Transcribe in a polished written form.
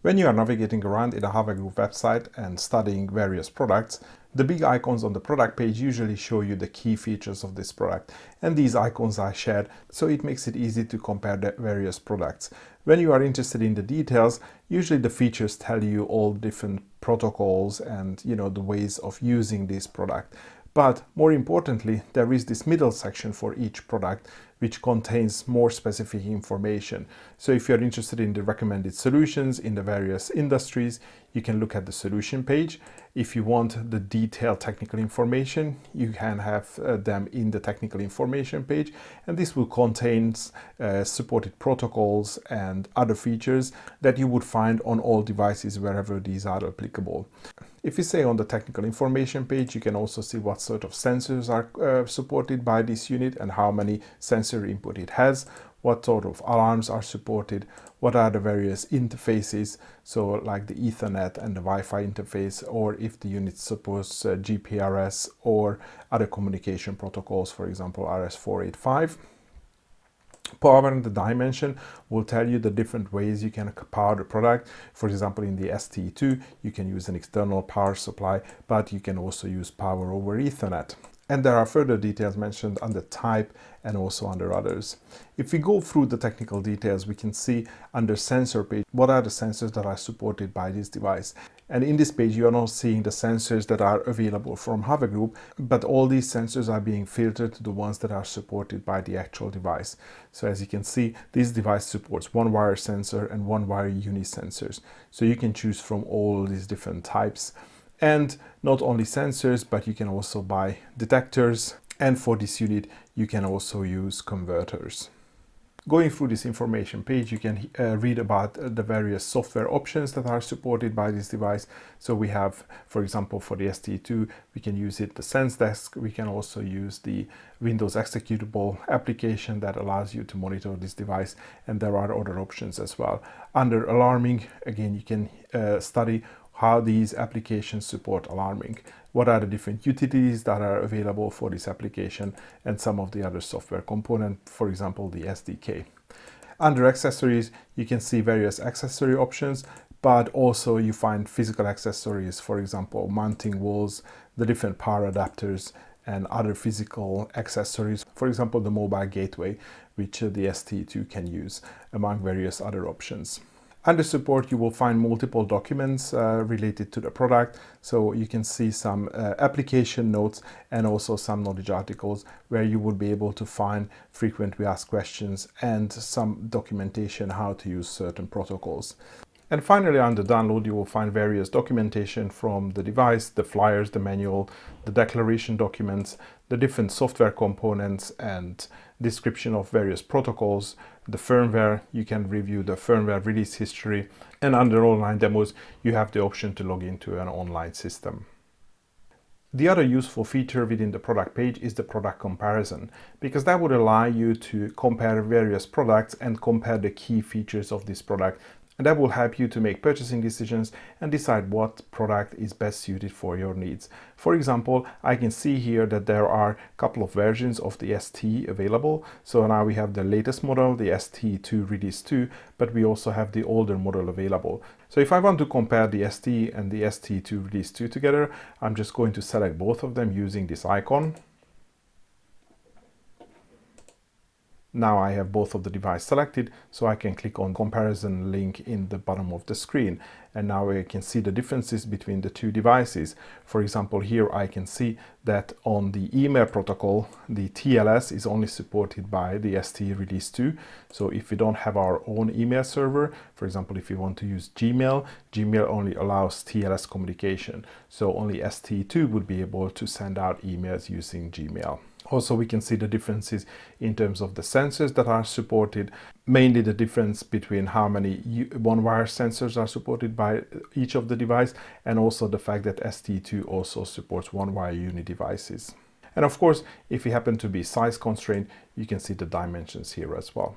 When you are navigating around in a HV Group website and studying various products, the big icons on the product page usually show you the key features of this product, and these icons are shared, so it makes it easy to compare the various products. When you are interested in the details, usually the features tell you all different protocols and the ways of using this product. But more importantly, there is this middle section for each product which contains more specific information. So if you're interested in the recommended solutions in the various industries, you can look at the solution page. If you want the detailed technical information, you can have them in the technical information page, and this will contain supported protocols and other features that you would find on all devices wherever these are applicable. If you say on the technical information page, you can also see what sort of sensors are supported by this unit and how many sensor input it has, what sort of alarms are supported, what are the various interfaces, so like the Ethernet and the Wi-Fi interface, or if the unit supports GPRS or other communication protocols, for example RS485. Power and the dimension will tell you the different ways you can power the product. For example, in the STE2, you can use an external power supply, but you can also use power over Ethernet. And there are further details mentioned under type and also under others. If we go through the technical details, we can see under sensor page, what are the sensors that are supported by this device. And in this page, you are not seeing the sensors that are available from HV Group, but all these sensors are being filtered to the ones that are supported by the actual device. So as you can see, this device supports one wire sensor and one wire uni sensors. So you can choose from all these different types. And not only sensors, but you can also buy detectors. And for this unit, you can also use converters. Going through this information page, you can read about the various software options that are supported by this device. So we have, for example, for the STE2, we can use the Sense Desk. We can also use the Windows executable application that allows you to monitor this device. And there are other options as well. Under alarming, again, you can study how these applications support alarming, what are the different utilities that are available for this application, and some of the other software components, for example, the SDK. Under accessories, you can see various accessory options, but also you find physical accessories, for example, mounting walls, the different power adapters, and other physical accessories, for example, the mobile gateway, which the STE2 can use, among various other options. Under support, you will find multiple documents related to the product. So you can see some application notes and also some knowledge articles where you will be able to find frequently asked questions and some documentation how to use certain protocols. And finally, under download, you will find various documentation from the device, the flyers, the manual, the declaration documents, the different software components and description of various protocols, the firmware. You can review the firmware release history, and under online demos, you have the option to log into an online system. The other useful feature within the product page is the product comparison, because that would allow you to compare various products and compare the key features of this product. And that will help you to make purchasing decisions and decide what product is best suited for your needs. For example, I can see here that there are a couple of versions of the STE available. So now we have the latest model, the STE2 Release 2, but we also have the older model available. So if I want to compare the STE and the STE2 Release 2 together, I'm just going to select both of them using this icon. Now I have both of the device selected, so I can click on comparison link in the bottom of the screen. And now I can see the differences between the two devices. For example, here I can see that on the email protocol, the TLS is only supported by the STE Release 2. So if we don't have our own email server, for example, if you want to use Gmail, Gmail only allows TLS communication. So only STE2 would be able to send out emails using Gmail. Also, we can see the differences in terms of the sensors that are supported, mainly the difference between how many one-wire sensors are supported by each of the device, and also the fact that STE2 also supports one-wire uni devices. And of course, if you happen to be size constrained, you can see the dimensions here as well.